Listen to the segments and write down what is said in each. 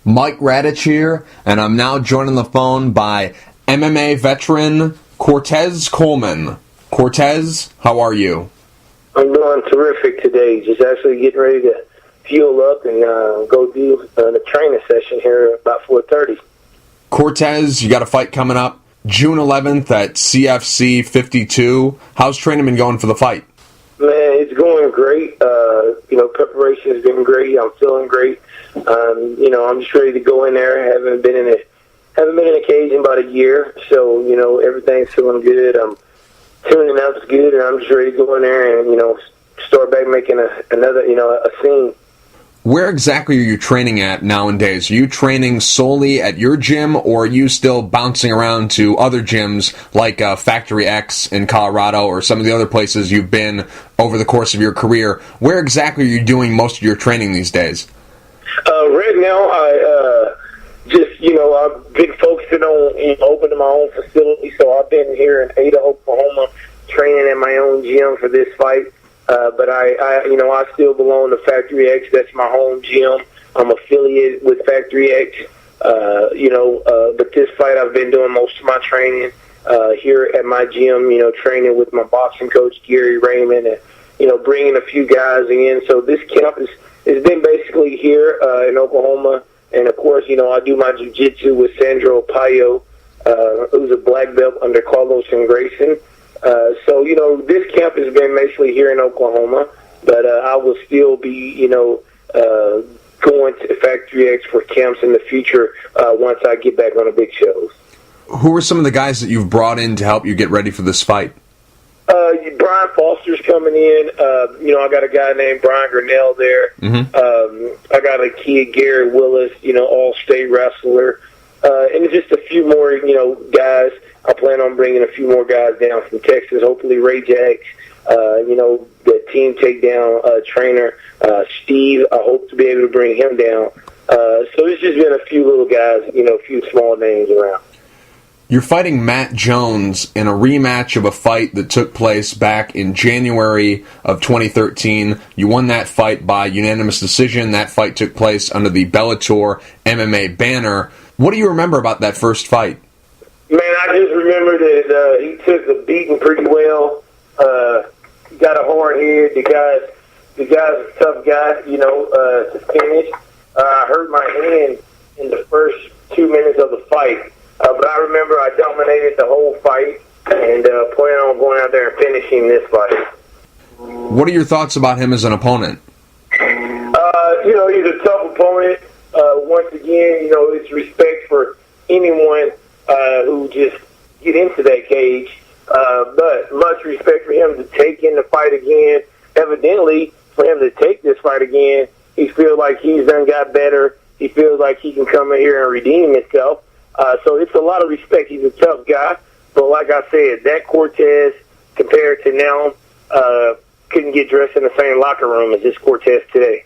Mike Radich here, and I'm now joined on the phone by MMA veteran Cortez Coleman. Cortez, how are you? I'm doing terrific today. Just actually getting ready to fuel up and go do the training session here about 4:30. Cortez, you got a fight coming up June 11th at CFC 52. How's training been going for the fight? Man, it's going great. Preparation has been great. I'm feeling great. I'm just ready to go in there. Haven't been in a cage in about a year, so everything's feeling good. I'm tuning out is good, and I'm just ready to go in there and start back making a scene. Where exactly are you training at nowadays? Are you training solely at your gym, or are you still bouncing around to other gyms like Factory X in Colorado or some of the other places you've been over the course of your career? Where exactly are you doing most of your training these days? Right now, I've been focusing on opening my own facility, so I've been here in Ada, Oklahoma, training at my own gym for this fight. But I still belong to Factory X. That's my home gym. I'm affiliated with Factory X. But this fight I've been doing most of my training here at my gym, training with my boxing coach, Gary Raymond, and, bringing a few guys in. So this camp has been basically here in Oklahoma. And, of course, I do my jiu-jitsu with Sandro Payo, who's a black belt under Carlos and Grayson. This camp has been basically here in Oklahoma, but I will still be, going to Factory X for camps in the future once I get back on the big shows. Who are some of the guys that you've brought in to help you get ready for this fight? Brian Foster's coming in. I got a guy named Brian Grinnell there. Mm-hmm. I got a kid, Gary Willis, all-state wrestler. And just a few more, guys. I plan on bringing a few more guys down from Texas, hopefully Ray Jacks, the team takedown trainer, Steve. I hope to be able to bring him down. So it's just been a few little guys, a few small names around. You're fighting Matt Jones in a rematch of a fight that took place back in January of 2013. You won that fight by unanimous decision. That fight took place under the Bellator MMA banner. What do you remember about that first fight? Man, I just remember that he took the beating pretty well. He got a hard head. The guy's a tough guy, to finish. I hurt my hand in the first 2 minutes of the fight. But I remember I dominated the whole fight and plan on going out there and finishing this fight. What are your thoughts about him as an opponent? He's a tough opponent. Once again, it's respect for anyone who just get into that cage. But much respect for him to take in the fight again. Evidently, for him to take this fight again, he feels like he's done got better. He feels like he can come in here and redeem himself. So it's a lot of respect. He's a tough guy. But like I said, that Cortez, compared to now, couldn't get dressed in the same locker room as this Cortez today.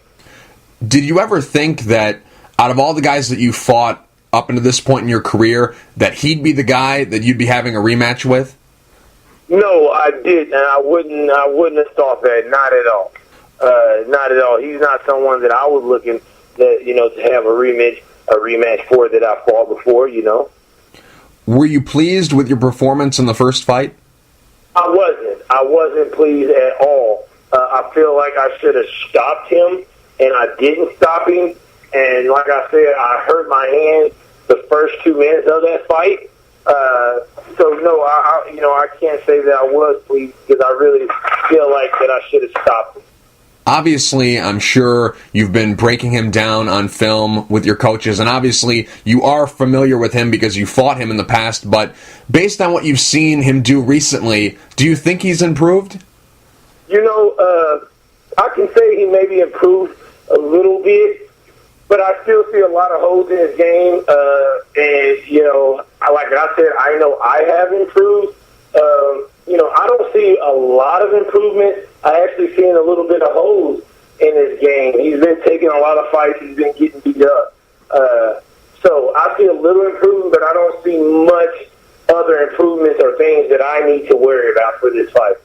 Did you ever think that out of all the guys that you fought up into this point in your career, that he'd be the guy that you'd be having a rematch with? No, I didn't, and I wouldn't have thought that. Not at all. Not at all. He's not someone that I was looking to have a rematch for that I fought before. Were you pleased with your performance in the first fight? I wasn't pleased at all. I feel like I should have stopped him, and I didn't stop him. And like I said, I hurt my hand the first 2 minutes of that fight. So no, I can't say that I was pleased because I really feel like that I should have stopped him. Obviously, I'm sure you've been breaking him down on film with your coaches, and obviously you are familiar with him because you fought him in the past, but based on what you've seen him do recently, do you think he's improved? I can say he maybe improved a little bit, but I still see a lot of holes in his game, like I said, I know I have improved. I don't see a lot of improvement. I actually seen a little bit of holes in his game. He's been taking a lot of fights. He's been getting beat up. So I see a little improvement, but I don't see much other improvements or things that I need to worry about for this fight.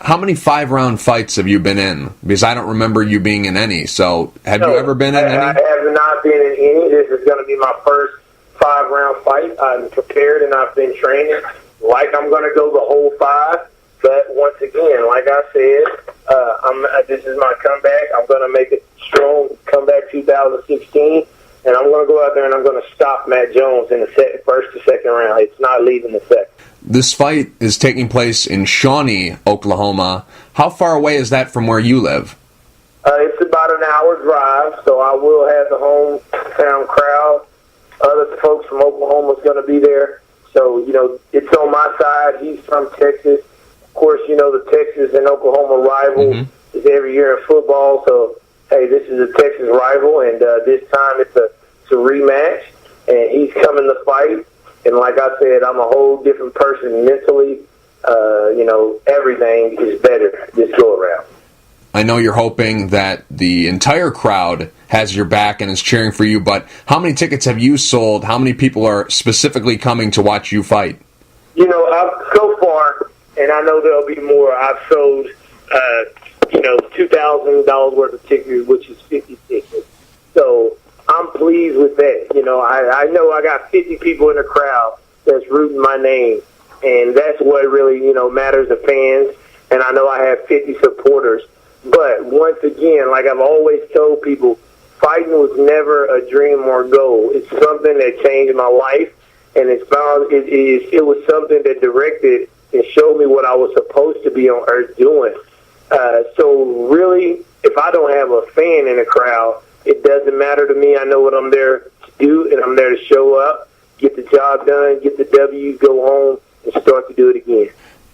How many 5-round fights have you been in? Because I don't remember you being in any. So have you ever been in any? I have not been in any. This is going to be my first 5-round fight. I'm prepared and I've been training like I'm going to go the whole 5. But once again, like I said, this is my comeback. I'm going to make a strong comeback 2016. And I'm going to go out there and I'm going to stop Matt Jones in the first or second round. It's not leaving the second. This fight is taking place in Shawnee, Oklahoma. How far away is that from where you live? It's about an hour drive, so I will have the hometown crowd. Other folks from Oklahoma is going to be there. So, it's on my side. He's from Texas. Of course, the Texas and Oklahoma rival is every year in football. So, hey, this is a Texas rival, and this time it's a rematch, and he's coming to fight. And like I said, I'm a whole different person mentally. Everything is better this go around. I know you're hoping that the entire crowd has your back and is cheering for you, but how many tickets have you sold? How many people are specifically coming to watch you fight? So far, and I know there'll be more, I've sold, $2,000 worth of tickets, which is 50 tickets. So I'm pleased with that. I know I got 50 people in the crowd that's rooting my name, and that's what really, matters to fans. And I know I have 50 supporters. But once again, like I've always told people, fighting was never a dream or goal. It's something that changed my life, and it was something that directed and showed me what I was supposed to be on earth doing. So really, if I don't have a fan in the crowd, it doesn't matter to me. I know what I'm there to do, and I'm there to show up, get the job done, get the W, go home, and start to do it again.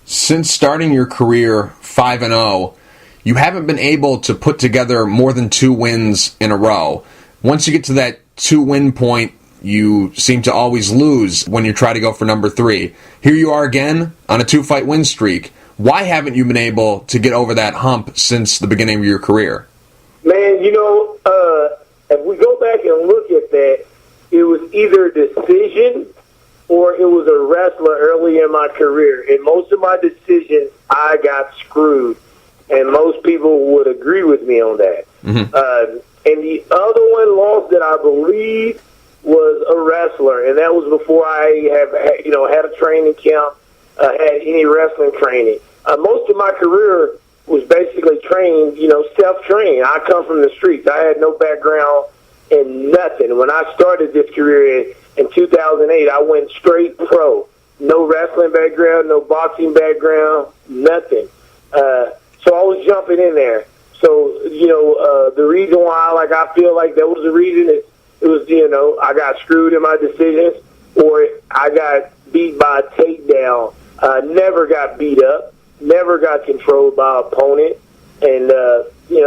Since starting your career 5-0, you haven't been able to put together more than 2 wins in a row. Once you get to that 2-win point, you seem to always lose when you try to go for number 3. Here you are again on a 2-fight win streak. Why haven't you been able to get over that hump since the beginning of your career? Man, if we go back and look at that, it was either a decision or it was a wrestler early in my career. In most of my decisions, I got screwed, and most people would agree with me on that. And the other one lost that I believe was a wrestler, and that was before I had a training camp, had any wrestling training. Most of my career was basically trained, self-trained. I come from the streets. I had no background in nothing. When I started this career in 2008, I went straight pro. No wrestling background, no boxing background, nothing. So I was jumping in there. So, the reason why, I feel like that was the reason it was, I got screwed in my decisions, or I got beat by a takedown. Never got beat up. Never got controlled by an opponent. And,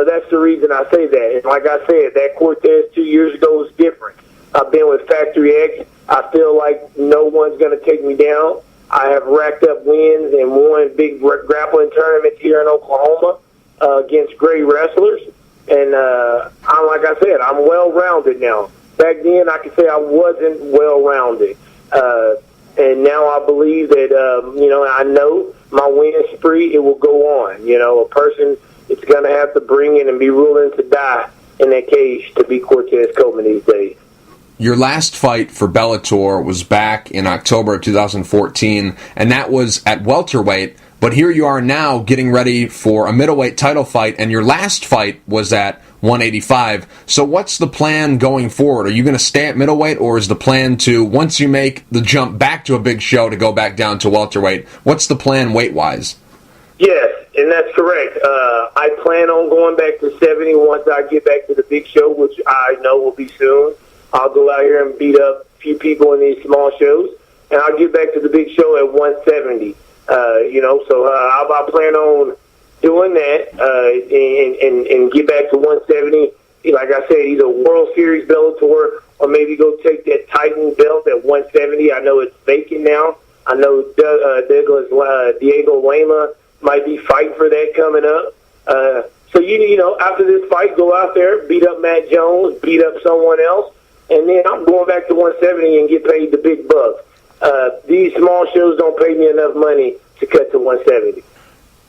that's the reason I say that. And like I said, that Cortez 2 years ago was different. I've been with Factory X. I feel like no one's going to take me down. I have racked up wins and won big grappling tournaments here in Oklahoma against great wrestlers. And like I said, I'm well-rounded now. Back then, I could say I wasn't well-rounded. And now I believe that, I know my winning spree, it will go on. A person is going to have to bring in and be willing to die in that cage to be Cortez Coleman these days. Your last fight for Bellator was back in October of 2014, and that was at welterweight. But here you are now getting ready for a middleweight title fight, and your last fight was at 185. So what's the plan going forward? Are you going to stay at middleweight, or is the plan to, once you make the jump back to a big show, to go back down to welterweight? What's the plan weight-wise? Yes, and that's correct. I plan on going back to 70 once I get back to the big show, which I know will be soon. I'll go out here and beat up a few people in these small shows, and I'll get back to the big show at 170. So I plan on doing that and get back to 170. Like I said, either World Series Bellator or maybe go take that Titan belt at 170. I know it's vacant now. I know Diego Lema might be fighting for that coming up. So, after this fight, go out there, beat up Matt Jones, beat up someone else, and then I'm going back to 170 and get paid the big bucks. These small shows don't pay me enough money to cut to 170.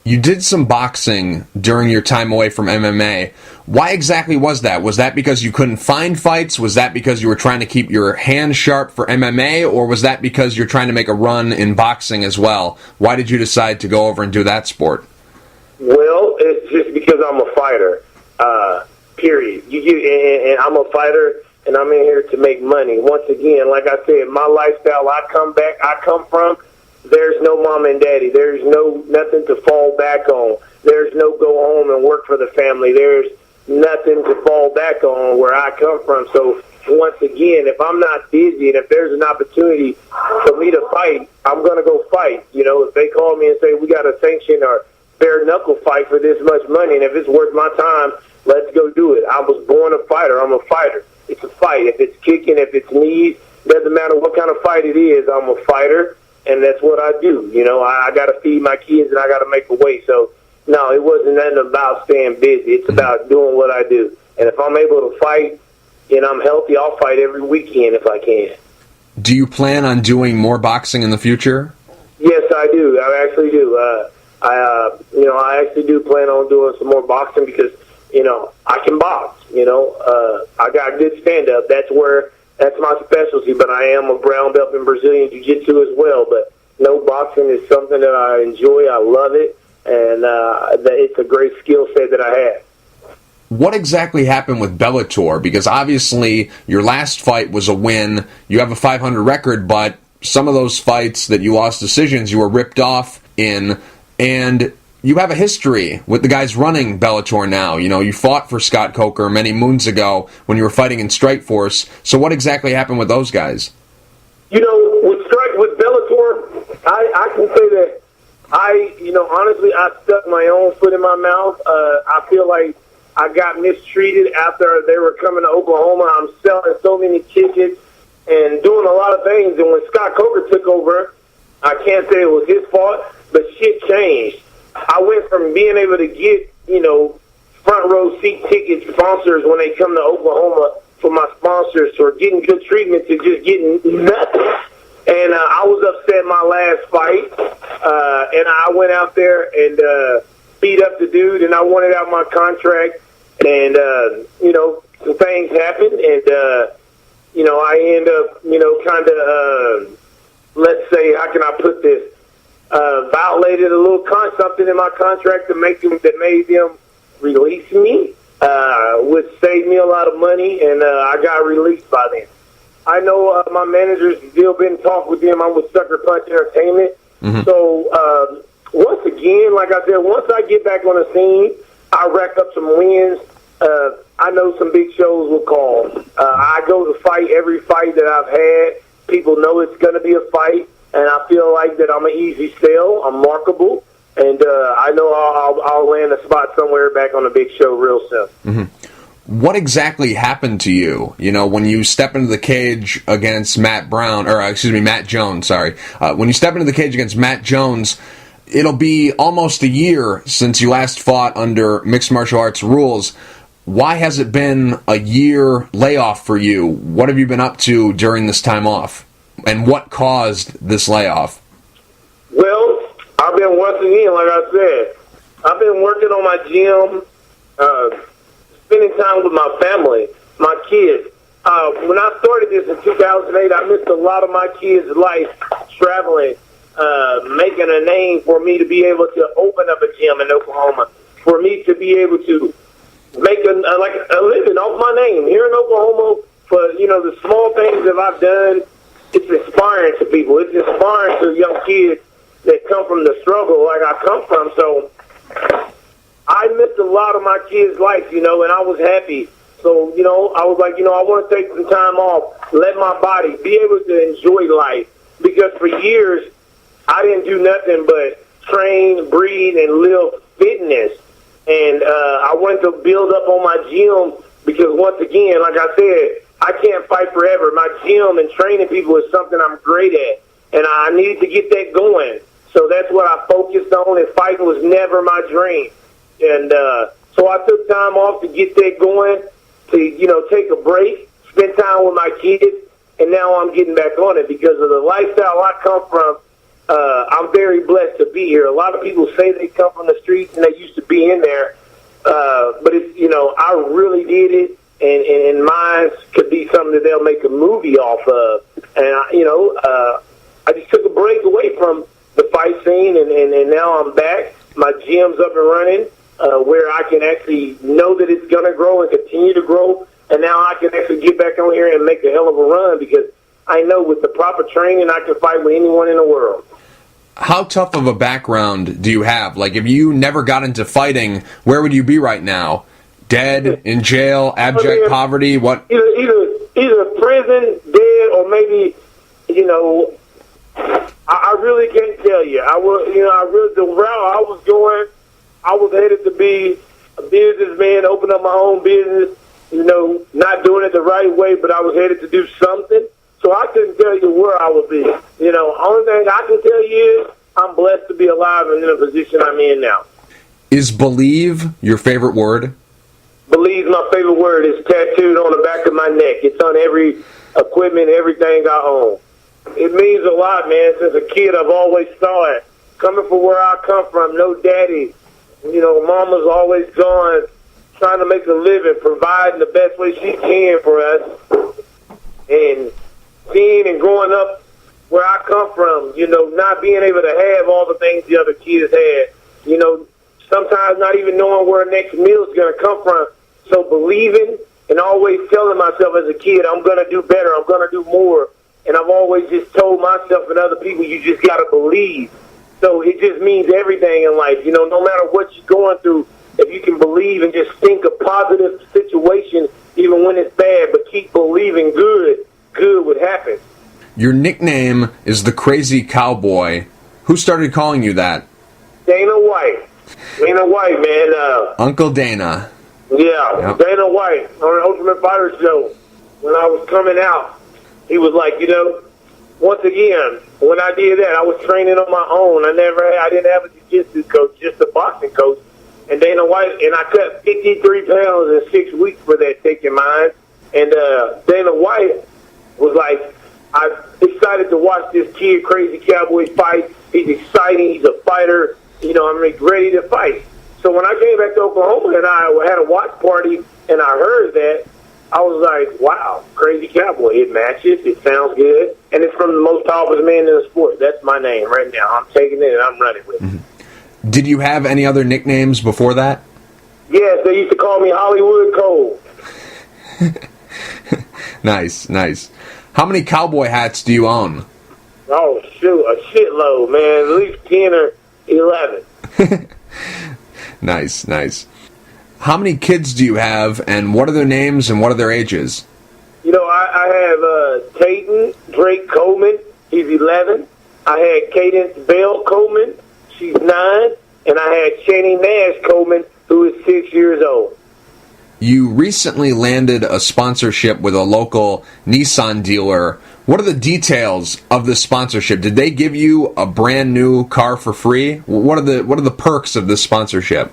You did some boxing during your time away from MMA. Why exactly was that? Was that because you couldn't find fights? Was that because you were trying to keep your hands sharp for MMA? Or was that because you're trying to make a run in boxing as well? Why did you decide to go over and do that sport? Well, it's just because I'm a fighter, period. And I'm a fighter, and I'm in here to make money. Once again, like I said, my lifestyle I come from, there's no mom and daddy. There's nothing to fall back on. There's no go home and work for the family. There's nothing to fall back on where I come from. So once again, if I'm not busy and if there's an opportunity for me to fight, I'm going to go fight. You know, if they call me and say we got a sanction or bare knuckle fight for this much money, and if it's worth my time, let's go do it. I was born a fighter. I'm a fighter. It's a fight. If it's kicking, if it's knees, doesn't matter what kind of fight it is, I'm a fighter. And that's what I do. You know, I got to feed my kids and I got to make a way. So, no, it wasn't nothing about staying busy. It's about doing what I do. And if I'm able to fight and I'm healthy, I'll fight every weekend if I can. Do you plan on doing more boxing in the future? Yes, I do. I actually do. I actually do plan on doing some more boxing because, you know, I can box. You know, I got good stand-up. That's my specialty, but I am a brown belt in Brazilian Jiu-Jitsu as well. But no, boxing is something that I enjoy. I love it, and it's a great skill set that I have. What exactly happened with Bellator? Because obviously your last fight was a win. You have a 500 record, but some of those fights that you lost decisions, you were ripped off in, and you have a history with the guys running Bellator now. You know, you fought for Scott Coker many moons ago when you were fighting in Strikeforce. So what exactly happened with those guys? You know, with Bellator, I can say that honestly, I stuck my own foot in my mouth. I feel like I got mistreated after they were coming to Oklahoma. I'm selling so many tickets and doing a lot of things. And when Scott Coker took over, I can't say it was his fault, but shit changed. I went from being able to get, front row seat ticket sponsors when they come to Oklahoma for my sponsors or getting good treatment to just getting nothing. And I was upset my last fight, and I went out there and beat up the dude, and I wanted out my contract. And, some things happened, and, I end up, let's say, how can I put this? Violated a little something in my contract that made them release me, which saved me a lot of money, and I got released by them. I know my manager's still been talking with them. I'm with Sucker Punch Entertainment. Mm-hmm. So once again, like I said, once I get back on the scene, I rack up some wins. I know some big shows will call. I go to fight every fight that I've had. People know it's going to be a fight. And I feel like that I'm an easy sell. I'm marketable. And I know I'll land a spot somewhere back on a big show real soon. Mm-hmm. What exactly happened to you? When you step into the cage against Matt Jones, sorry. When you step into the cage against Matt Jones, it'll be almost a year since you last fought under mixed martial arts rules. Why has it been a year layoff for you? What have you been up to during this time off? And what caused this layoff? Well, I've been, once again, like I said, I've been working on my gym, spending time with my family, my kids. When I started this in 2008, I missed a lot of my kids' life traveling, making a name for me to be able to open up a gym in Oklahoma, for me to be able to make a living off my name here in Oklahoma for, the small things that I've done. It's inspiring to people. It's inspiring to young kids that come from the struggle like I come from. So I missed a lot of my kids' life, and I was happy. So, I was like, I want to take some time off, let my body be able to enjoy life. Because for years, I didn't do nothing but train, breathe, and live fitness. And I wanted to build up on my gym because, once again, like I said, I can't fight forever. My gym and training people is something I'm great at, and I needed to get that going. So that's what I focused on, and fighting was never my dream. And so I took time off to get that going, to, take a break, spend time with my kids, and now I'm getting back on it because of the lifestyle I come from. I'm very blessed to be here. A lot of people say they come from the streets and they used to be in there, but it's, I really did it, and mine could be something that they'll make a movie off of. And I just took a break away from the fight scene, and now I'm back. My gym's up and running, where I can actually know that it's going to grow and continue to grow. And now I can actually get back on here and make a hell of a run, because I know with the proper training, I can fight with anyone in the world. How tough of a background do you have? Like, if you never got into fighting, where would you be right now? Dead, in jail, abject poverty? What? Either prison, dead, or maybe, I really can't tell you. The route I was going, I was headed to be a businessman, open up my own business, not doing it the right way, but I was headed to do something. So I couldn't tell you where I would be. Only thing I can tell you is I'm blessed to be alive and in the position I'm in now. Is believe your favorite word? Believe my favorite word. Is tattooed on the back of my neck. It's on every equipment, everything I own. It means a lot, man. Since a kid, I've always saw it. Coming from where I come from, no daddy. Mama's always gone, trying to make a living, providing the best way she can for us. And seeing and growing up where I come from, not being able to have all the things the other kids had, sometimes not even knowing where the next meal is going to come from. So believing and always telling myself as a kid, I'm going to do better, I'm going to do more. And I've always just told myself and other people, you just got to believe. So it just means everything in life. No matter what you're going through, if you can believe and just think a positive situation, even when it's bad, but keep believing good would happen. Your nickname is the Crazy Cowboy. Who started calling you that? Dana White. Dana White, man. Uncle Dana. Yeah, yep. Dana White on the Ultimate Fighter show. When I was coming out, he was like, once again, when I did that, I was training on my own. I didn't have a jiu-jitsu coach, just a boxing coach. And Dana White, and I cut 53 pounds in 6 weeks for that, taking mine. And Dana White was like, I'm excited to watch this kid, Crazy Cowboy, fight. He's exciting. He's a fighter. I'm ready to fight. So when I came back to Oklahoma and I had a watch party and I heard that, I was like, wow, Crazy Cowboy. It matches. It sounds good. And it's from the most powerful man in the sport. That's my name right now. I'm taking it and I'm running with it. Mm-hmm. Did you have any other nicknames before that? Yes, they used to call me Hollywood Cole. Nice. How many cowboy hats do you own? Oh, shoot, a shitload, man. At least 10 or 11. Nice. How many kids do you have, and what are their names and what are their ages? I have Tayton Drake Coleman. He's 11. I had Cadence Bell Coleman. She's 9. And I had Channing Nash Coleman, who is 6 years old. You recently landed a sponsorship with a local Nissan dealer. What are the details of this sponsorship? Did they give you a brand new car for free? What are the perks of this sponsorship?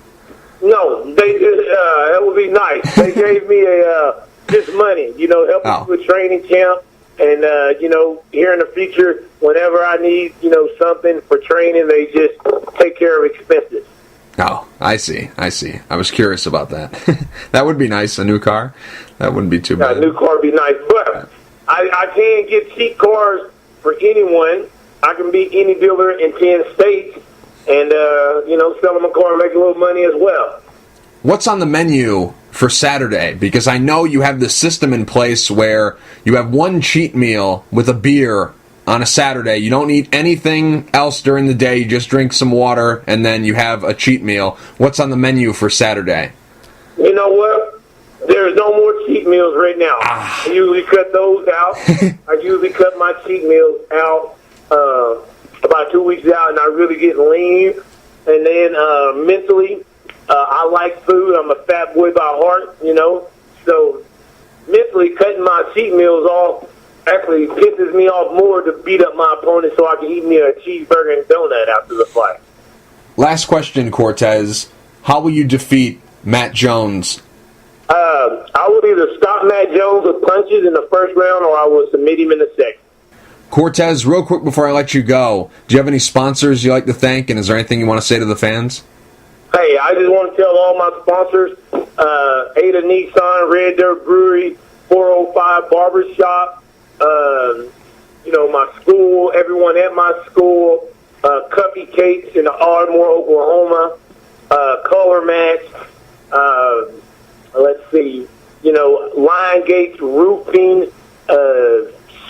No, that would be nice. They gave me just money, help me with training camp, and here in the future, whenever I need something for training, they just take care of expenses. Oh, I see. I was curious about that. That would be nice, a new car. That wouldn't be too bad. A new car would be nice, but I can get cheap cars for anyone. I can beat any dealer in 10 states and, sell them a car and make a little money as well. What's on the menu for Saturday? Because I know you have this system in place where you have one cheat meal with a beer on a Saturday. You don't eat anything else during the day. You just drink some water, and then you have a cheat meal. What's on the menu for Saturday? You know what? There's no more cheat meals right now. I usually cut those out. I usually cut my cheat meals out about 2 weeks out, and I really get lean. And then mentally, I like food. I'm a fat boy by heart, So mentally, cutting my cheat meals off actually pisses me off more to beat up my opponent so I can eat me a cheeseburger and donut after the fight. Last question, Cortez. How will you defeat Matt Jones? I will either stop Matt Jones with punches in the first round or I will submit him in the second. Cortez, real quick before I let you go, do you have any sponsors you like to thank, and is there anything you want to say to the fans? Hey, I just want to tell all my sponsors, Ada Nissan, Red Dirt Brewery, 405 Barbershop, my school, everyone at my school, Cuppy Cakes in Ardmore, Oklahoma, Color Match, let's see, Lion Gates Roofing,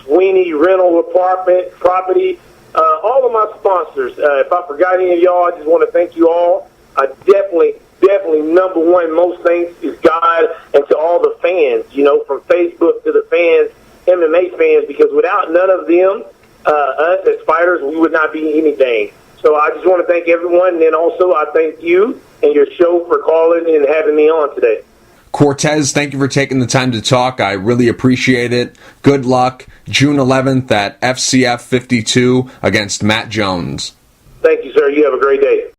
Sweeney Rental Apartment Property, all of my sponsors. If I forgot any of y'all, I just want to thank you all. Definitely number one, most things is God, and to all the fans, from Facebook to the fans, MMA fans, because without none of them, us as fighters, we would not be anything. So I just want to thank everyone, and then also I thank you and your show for calling and having me on today. Cortez, thank you for taking the time to talk. I really appreciate it. Good luck June 11th at FCF 52 against Matt Jones. Thank you, sir. You have a great day.